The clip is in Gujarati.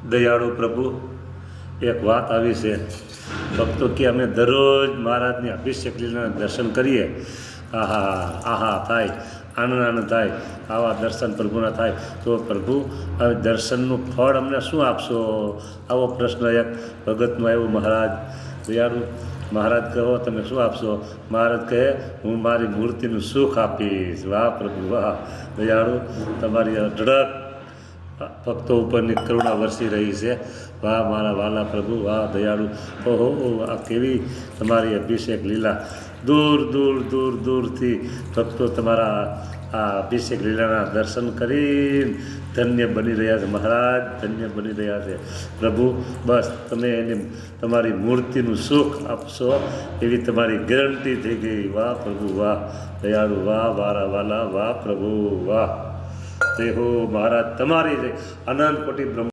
દયાળુ પ્રભુ, એક વાત આવી છે. ભક્તો કે અમે દરરોજ મહારાજની અભિષેક લીલાના દર્શન કરીએ, આહા થાય, આનંદ થાય, આવા દર્શન પ્રભુના થાય. તો પ્રભુ હવે દર્શનનું ફળ અમને શું આપશો? આવો પ્રશ્ન એક ભગતનો આવ્યો. મહારાજ દયાળુ મહારાજ કહો તમે શું આપશો? મહારાજ કહે હું મારી મૂર્તિનું સુખ આપીશ. વાહ પ્રભુ વાહ! દયાળુ તમારી અઢળક ભક્તો ઉપરની કરુણા વરસી રહી છે. વાહ મારા વાલા પ્રભુ, વાહ દયાળુ! ઓહો આ કેવી તમારી અભિષેક લીલા! દૂર દૂર દૂર દૂરથી ભક્તો તમારા આ અભિષેક લીલાના દર્શન કરીને ધન્ય બની રહ્યા છે. મહારાજ ધન્ય બની રહ્યા છે. પ્રભુ બસ તમે એને તમારી મૂર્તિનું સુખ આપશો એવી તમારી ગેરંટી થઈ ગઈ. વાહ પ્રભુ વાહ! દયાળુ વાહ મારા વાલા, વાહ પ્રભુ વાહ! જય હો મહારાજ તમારી જય. અનંત કોટી બ્રહ્મ